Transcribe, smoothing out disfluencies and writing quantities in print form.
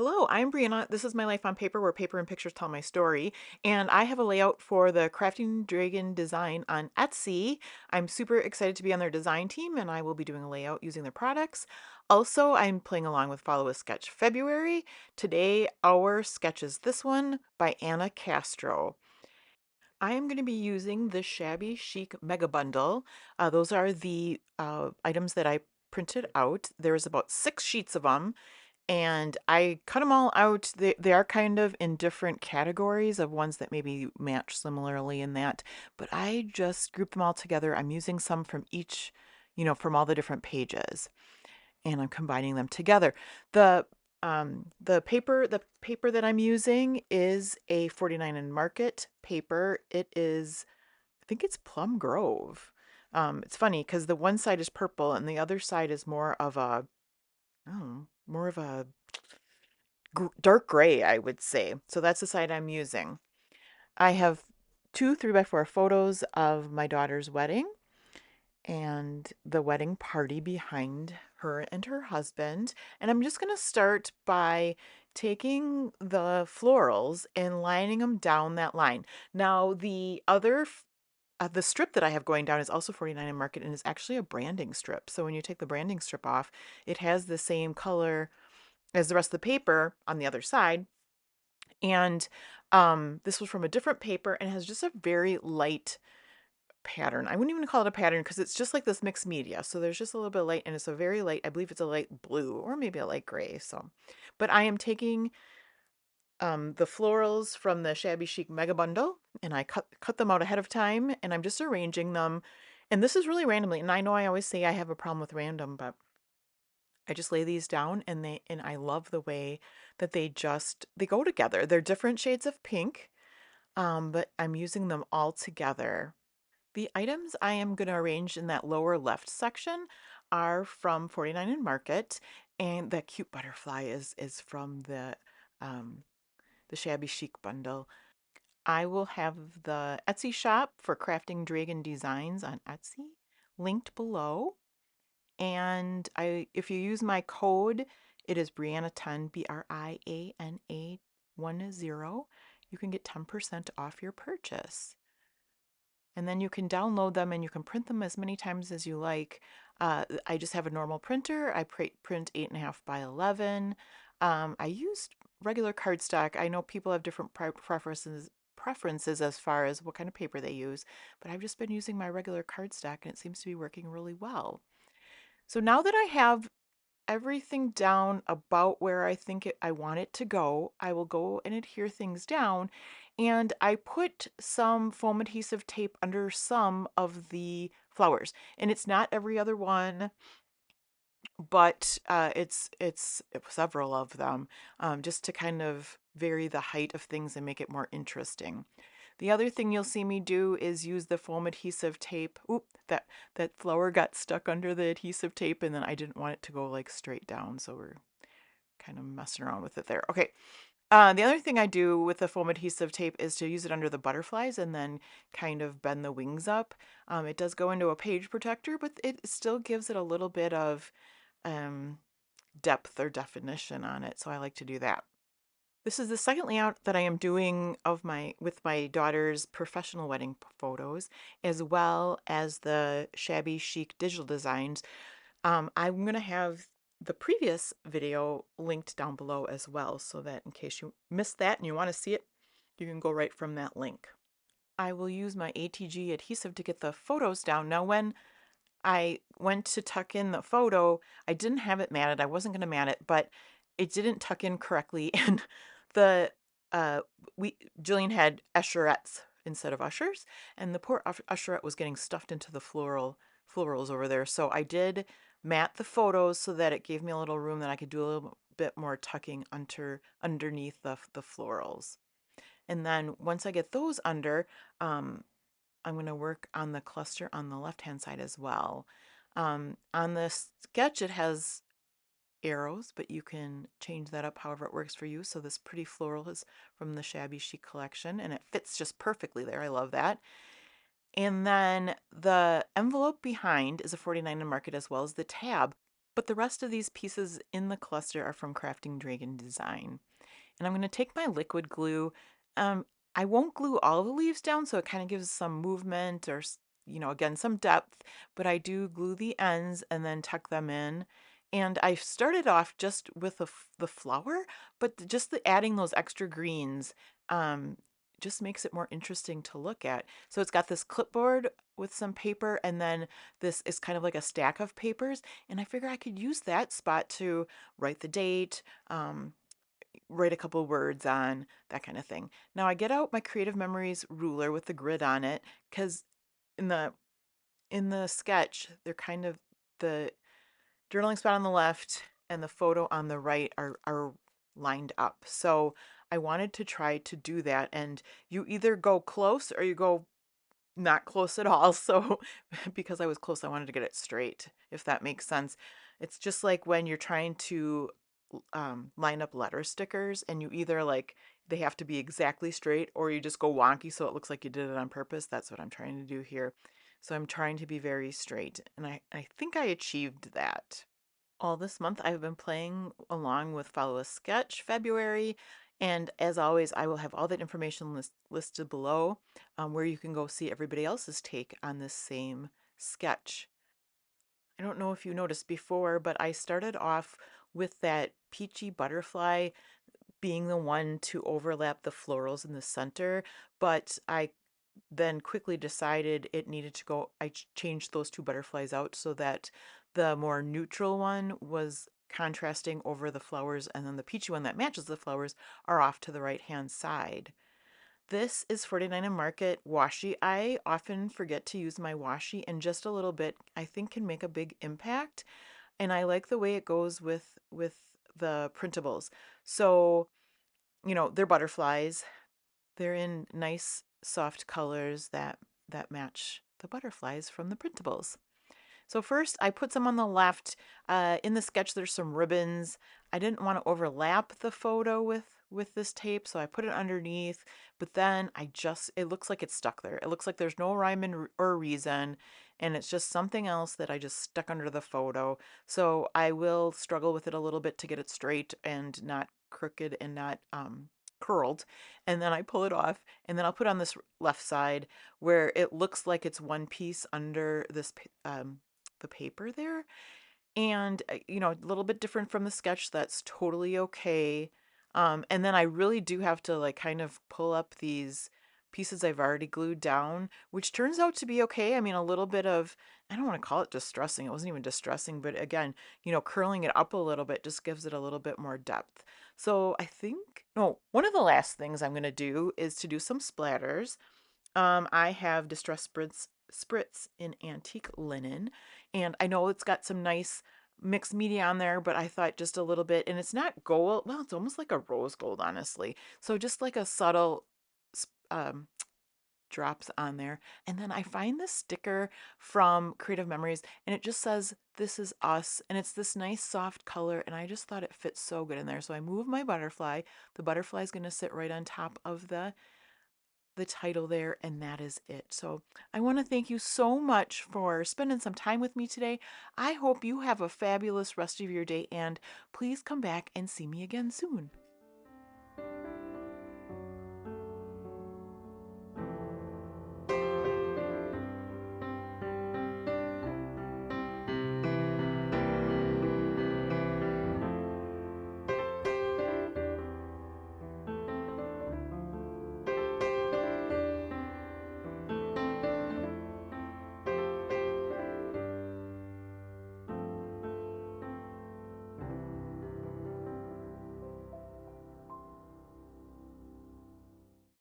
Hello, I'm Brianna. This is My Life on Paper, where paper and pictures tell my story. And I have a layout for the Crafting Dragon Design on Etsy. I'm super excited to be on their design team, and I will be doing a layout using their products. Also, I'm playing along with Follow a Sketch February. Today, our sketch is this one by Anna Castro. I am going to be using the Shabby Chic Mega Bundle. Those are the items that I printed out. There's about 6 sheets of them, and I cut them all out. They are kind of in different categories of ones that maybe match similarly in that, but I just grouped them all together. I'm using some from each, from all the different pages, and I'm combining them together. The paper that I'm using is a 49 and Market paper. It is, I think it's Plum Grove. It's funny because the one side is purple and the other side is more of a, oh, more of a dark gray, I would say. So that's the side I'm using. I have two 3x4 photos of my daughter's wedding and the wedding party behind her and her husband. And I'm just going to start by taking the florals and lining them down that line. Now, the strip that I have going down is also 49 and Market, and is actually a branding strip. So when you take the branding strip off, it has the same color as the rest of the paper on the other side. And this was from a different paper and has just a very light pattern. I wouldn't even call it a pattern because it's just like this mixed media. So there's just a little bit of light, and it's a very light, I believe it's a light blue or maybe a light gray. So, but I am taking the florals from the Shabby Chic Mega Bundle, and I cut them out ahead of time, and I'm just arranging them. And this is really randomly. And I know I always say I have a problem with random, but I just lay these down, and I love the way that they go together. They're different shades of pink, but I'm using them all together. The items I am going to arrange in that lower left section are from 49 and Market, and that cute butterfly is from the Shabby Chic bundle. I will have the Etsy shop for Crafting Dragon Designs on Etsy linked below. And if you use my code, it is Brianna10, Briana10. You can get 10% off your purchase. And then you can download them and you can print them as many times as you like. I just have a normal printer. I print 8.5 by 11. I used regular cardstock. I know people have different preferences as far as what kind of paper they use, but I've just been using my regular cardstock and it seems to be working really well. So now that I have everything down about where I want it to go, I will go and adhere things down. And I put some foam adhesive tape under some of the flowers. And it's not every other one, but it's several of them, just to kind of vary the height of things and make it more interesting. The other thing you'll see me do is use the foam adhesive tape. Oop, that flower got stuck under the adhesive tape, and then I didn't want it to go like straight down, so we're kind of messing around with it there. Okay. The other thing I do with the foam adhesive tape is to use it under the butterflies and then kind of bend the wings up. It does go into a page protector, but it still gives it a little bit of um, depth or definition on it, so I like to do that. This is the second layout that I am doing with my daughter's professional wedding photos, as well as the Shabby Chic digital designs. I'm going to have the previous video linked down below as well, so that in case you missed that and you want to see it, you can go right from that link. I will use my ATG adhesive to get the photos down. Now, when I went to tuck in the photo, I didn't have it matted. I wasn't going to mat it, but it didn't tuck in correctly. And the uh Jillian had usherettes instead of ushers, and the poor usherette was getting stuffed into the florals over there. So I did mat the photos so that it gave me a little room that I could do a little bit more tucking underneath the florals. And then once I get those under, I'm going to work on the cluster on the left-hand side as well. On the sketch, it has arrows, but you can change that up however it works for you. So this pretty floral is from the Shabby Chic collection, and it fits just perfectly there. I love that. And then the envelope behind is a 49 and Market, as well as the tab. But the rest of these pieces in the cluster are from Crafting Dragon Design. And I'm going to take my liquid glue. Um, I won't glue all the leaves down, so it kind of gives some movement or, again, some depth, but I do glue the ends and then tuck them in. And I started off just with the flower, but just the adding those extra greens um, just makes it more interesting to look at. So it's got this clipboard with some paper, and then this is kind of like a stack of papers. And I figure I could use that spot to write the date, write a couple words on, that kind of thing. Now I get out my Creative Memories ruler with the grid on it because in the sketch, they're kind of the journaling spot on the left and the photo on the right are lined up. So I wanted to try to do that, and you either go close or you go not close at all. So because I was close, I wanted to get it straight, if that makes sense. It's just like when you're trying to line up letter stickers and you either like they have to be exactly straight or you just go wonky so it looks like you did it on purpose. That's what I'm trying to do here. So I'm trying to be very straight, and I think I achieved that. All this month I've been playing along with Follow a Sketch February, and as always, I will have all that information listed below, where you can go see everybody else's take on this same sketch. I don't know if you noticed before, but I started off with that peachy butterfly being the one to overlap the florals in the center, but I then quickly decided it needed to go. I changed those two butterflies out so that the more neutral one was contrasting over the flowers, and then the peachy one that matches the flowers are off to the right hand side. This is 49 and Market washi. I often forget to use my washi, and just a little bit I think can make a big impact. And I like the way it goes with the printables. So, they're butterflies. They're in nice soft colors that match the butterflies from the printables. So first I put some on the left. In the sketch there's some ribbons. I didn't want to overlap the photo with this tape, so I put it underneath, but then it looks like it's stuck there. It looks like there's no rhyme or reason, and it's just something else that I just stuck under the photo. So I will struggle with it a little bit to get it straight and not crooked and not curled. And then I pull it off, and then I'll put on this left side where it looks like it's one piece under this the paper there. And, a little bit different from the sketch. That's totally okay. And then I really do have to like kind of pull up these pieces I've already glued down, which turns out to be okay. I mean, a little bit of, I don't want to call it distressing. It wasn't even distressing, but again, curling it up a little bit just gives it a little bit more depth. So I think, no, one of the last things I'm going to do is to do some splatters. I have Distress Spritz in antique linen, and I know it's got some nice mixed media on there, but I thought just a little bit, and it's not gold. Well, it's almost like a rose gold, honestly. So just like a subtle um, drops on there. And then I find this sticker from Creative Memories, and it just says, "This is us." And it's this nice soft color, and I just thought it fits so good in there. So I move my butterfly. The butterfly is going to sit right on top of the title there, and that is it. So I want to thank you so much for spending some time with me today. I hope you have a fabulous rest of your day, and please come back and see me again soon.